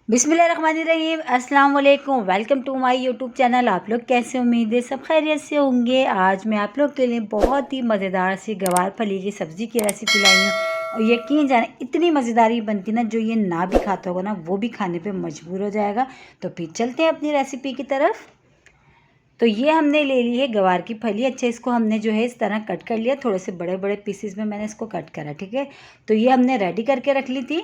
बिस्मिल्लाहिर्रहमानिर्रहीम, अस्सलाम वालेकुम। Welcome to my YouTube channel. आप लोग कैसे, उम्मीद है सब खैरियत से होंगे। आज मैं आप लोग के लिए बहुत ही मज़ेदार सी गवार फली की सब्ज़ी की रेसिपी लाई हूँ और यकीन जाने इतनी मज़ेदार बनती ना, जो ये ना भी खाता होगा ना वो भी खाने पे मजबूर हो जाएगा। तो फिर चलते हैं अपनी रेसिपी की तरफ। तो ये हमने ले ली है गवार की फली। अच्छा, इसको हमने जो है इस तरह कट कर लिया, थोड़े से बड़े बड़े पीसेस में मैंने इसको कट करा। ठीक है, तो ये हमने रेडी करके रख ली थी।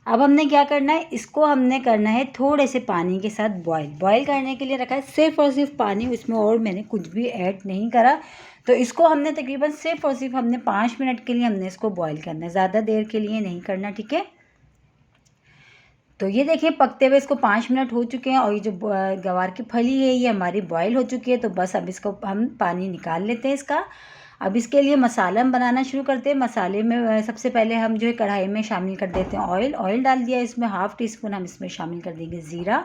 अब हमने क्या करना है, इसको हमने करना है थोड़े से पानी के साथ बॉईल करने के लिए रखा है, सिर्फ और सिर्फ पानी, इसमें और मैंने कुछ भी ऐड नहीं करा। तो इसको हमने तकरीबन सिर्फ और सिर्फ हमने 5 मिनट के लिए हमने इसको बॉईल करना है, ज़्यादा देर के लिए नहीं करना। ठीक है, तो ये देखिए पकते हुए इसको 5 मिनट हो चुके हैं और ये जो गवार की फली है ये हमारी बॉईल हो चुकी है। तो बस अब इसको हम पानी निकाल लेते हैं इसका। अब इसके लिए मसाला हम बनाना शुरू करते हैं। मसाले में सबसे पहले हम जो है कढ़ाई में शामिल कर देते हैं ऑयल डाल दिया इसमें। हाफ़ टी स्पून हम इसमें शामिल कर देंगे ज़ीरा।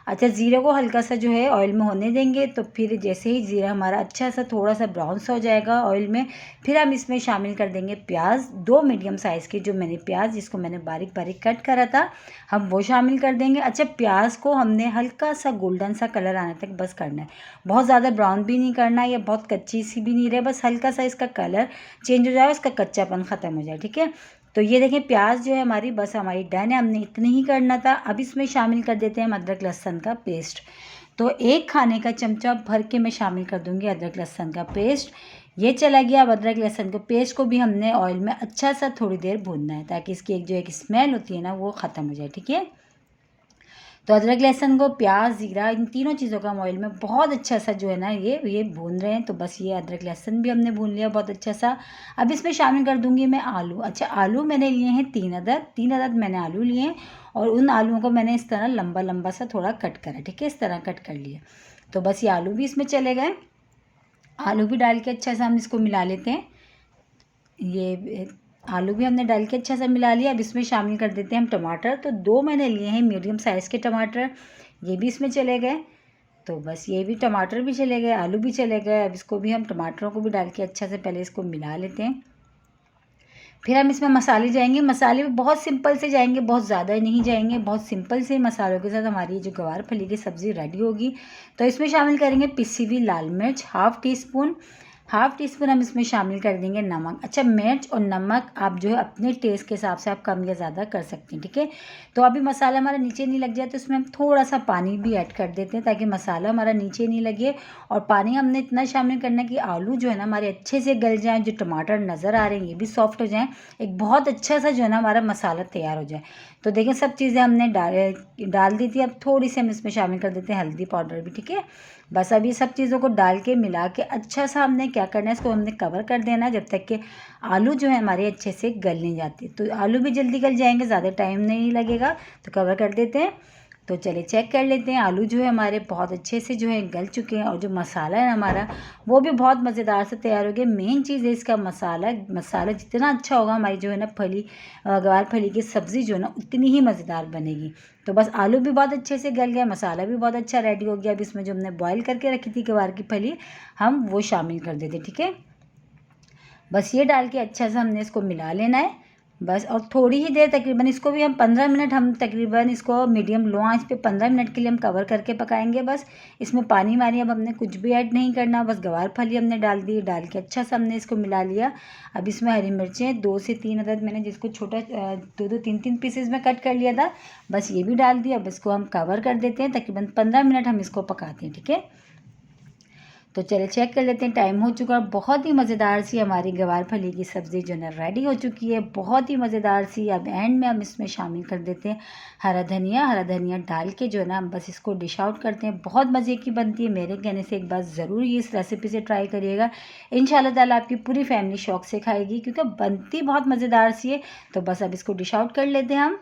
अच्छा, ज़ीरे को हल्का सा जो है ऑयल में होने देंगे। तो फिर जैसे ही ज़ीरा हमारा अच्छा सा थोड़ा सा ब्राउन सा हो जाएगा ऑयल में, फिर हम इसमें शामिल कर देंगे प्याज। 2 मीडियम साइज़ के जो मैंने प्याज, जिसको मैंने बारीक बारीक कट करा था, हम वो शामिल कर देंगे। अच्छा, प्याज को हमने हल्का सा गोल्डन सा कलर आने तक बस करना है, बहुत ज़्यादा ब्राउन भी नहीं करना है या बहुत कच्ची सी भी नहीं रहे, बस हल्का सा इसका कलर चेंज हो जाए, उसका कच्चापन ख़त्म हो जाए। ठीक है, तो ये देखें प्याज जो है हमारी बस हमारी डन है, हमने इतनी ही करना था। अब इसमें शामिल कर देते हैं हम अदरक लहसुन का पेस्ट। तो 1 खाने का चमचा भर के मैं शामिल कर दूंगी अदरक लहसुन का पेस्ट। ये चला गया। अब अदरक लहसुन के पेस्ट को भी हमने ऑयल में अच्छा सा थोड़ी देर भूनना है, ताकि इसकी एक स्मेल होती है ना वो ख़त्म हो जाए। ठीक है, तो अदरक लहसुन को, प्याज, ज़ीरा, इन तीनों चीज़ों का हम ऑयल में बहुत अच्छा सा जो है ना ये भून रहे हैं। तो बस ये अदरक लहसुन भी हमने भून लिया बहुत अच्छा सा। अब इसमें शामिल कर दूंगी मैं आलू। अच्छा, आलू मैंने लिए हैं 3 अदद मैंने आलू लिए हैं और उन आलूओं को मैंने इस तरह लंबा लंबा सा थोड़ा कट करा। ठीक है, इस तरह कट कर लिया। तो बस ये आलू भी इसमें चले गए। आलू भी डाल के अच्छा सा हम इसको मिला लेते हैं। ये आलू भी हमने डाल के अच्छा सा मिला लिया। अब इसमें शामिल कर देते हैं हम टमाटर। तो 2 मैंने लिए हैं मीडियम साइज़ के टमाटर, ये भी इसमें चले गए। तो बस ये भी टमाटर भी चले गए, आलू भी चले गए। अब इसको भी हम टमाटरों को भी डाल के अच्छा से पहले इसको मिला लेते हैं। फिर हम इसमें मसाले जाएंगे। मसाले भी बहुत सिंपल से जाएंगे, बहुत ज़्यादा नहीं जाएंगे, बहुत सिंपल से मसालों के साथ हमारी जो गवार फली की सब्ज़ी रेडी होगी। तो इसमें शामिल करेंगे पिसी हुई लाल मिर्च हाफ़ टी स्पून हम इसमें शामिल कर देंगे नमक। अच्छा, मिर्च और नमक आप जो है अपने टेस्ट के हिसाब से आप कम या ज़्यादा कर सकते हैं। ठीक है, तो अभी मसाला हमारा नीचे नहीं लग जाए तो इसमें हम थोड़ा सा पानी भी ऐड कर देते हैं, ताकि मसाला हमारा नीचे नहीं लगे। और पानी हमने इतना शामिल करना है कि आलू जो है ना हमारे अच्छे से गल जाएँ, जो टमाटर नज़र आ रहे हैं ये भी सॉफ्ट हो जाएँ, एक बहुत अच्छा सा जो है ना हमारा मसाला तैयार हो जाए। तो देखिए सब चीज़ें हमने डाल दी थी। अब थोड़ी सी हम इसमें शामिल कर देते हैं हल्दी पाउडर भी। ठीक है, बस अब ये सब चीज़ों को डाल के मिला के अच्छा सा हमने क्या करना है, इसको हमने कवर कर देना है जब तक कि आलू जो है हमारे अच्छे से गल नहीं जाते। तो आलू भी जल्दी गल जाएंगे, ज़्यादा टाइम नहीं लगेगा। तो कवर कर देते हैं। तो चलिए चेक कर लेते हैं। आलू जो है हमारे बहुत अच्छे से जो है गल चुके हैं और जो मसाला है हमारा वो भी बहुत मज़ेदार से तैयार हो गया। मेन चीज़ है इसका मसाला जितना अच्छा होगा हमारी जो है ना गवार फली की सब्ज़ी जो है ना उतनी ही मज़ेदार बनेगी। तो बस आलू भी बहुत अच्छे से गल गया, मसाला भी बहुत अच्छा रेडी हो गया। अब इसमें जो हमने बॉईल करके रखी थी गवार की फली, हम वो शामिल कर देते। ठीक है, बस ये डाल के अच्छा सा हमने इसको मिला लेना है बस। और थोड़ी ही देर तकरीबन इसको भी हम 15 मिनट हम तकरीबन इसको मीडियम लो आंच पे 15 मिनट के लिए हम कवर करके पकाएंगे। बस इसमें पानी वानी अब हमने कुछ भी ऐड नहीं करना, बस गवार फली हमने डाल दी, डाल के अच्छा सा हमने इसको मिला लिया। अब इसमें हरी मिर्चें 2 से 3 अदद मैंने जिसको छोटा 2-2 3-3 पीसेज में कट कर लिया था, बस ये भी डाल दिया। अब इसको हम कवर कर देते हैं, तकरीबन 15 मिनट हम इसको पकाते हैं। ठीक है, तो चलिए चेक कर लेते हैं, टाइम हो चुका है। बहुत ही मज़ेदार सी हमारी गवार फली की सब्ज़ी जो है रेडी हो चुकी है, बहुत ही मज़ेदार सी। अब एंड में हम इसमें शामिल कर देते हैं हरा धनिया डाल के जो है ना हम बस इसको डिश आउट करते हैं। बहुत मज़े की बनती है, मेरे कहने से एक बार ज़रूर ये इस रेसिपी से ट्राई करिएगा। इंशाल्लाह ताला आपकी पूरी फैमिली शौक से खाएगी, क्योंकि बनती बहुत मज़ेदार सी है। तो बस अब इसको डिश आउट कर लेते हैं हम।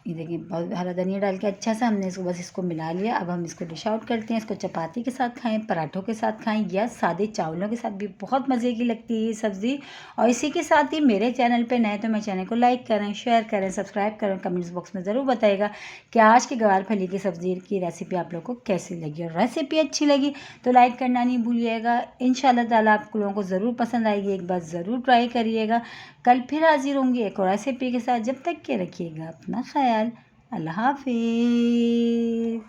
ये देखिए बहुत हरा धनिया डाल के अच्छा सा हमने इसको बस इसको मिला लिया। अब हम इसको डिश आउट करते हैं। इसको चपाती के साथ खाएं, पराठों के साथ खाएं या सादे चावलों के साथ भी बहुत मज़े की लगती है ये सब्ज़ी। और इसी के साथ ही मेरे चैनल पे नए तो मेरे चैनल को लाइक करें, शेयर करें, सब्सक्राइब करें। कमेंट्स बॉक्स में ज़रूर बताइएगा कि आज की गवार फली की सब्ज़ी की रेसिपी आप लोग को कैसी लगी। और रेसिपी अच्छी लगी तो लाइक करना नहीं भूलिएगा। इंशाल्लाह ताला आप लोगों को ज़रूर पसंद आएगी, एक बार ज़रूर ट्राई करिएगा। कल फिर हाजिर होंगी एक और रेसिपी के साथ। जब तक के रखिएगा अपना ख्याल। अल्लाह हाफिज़।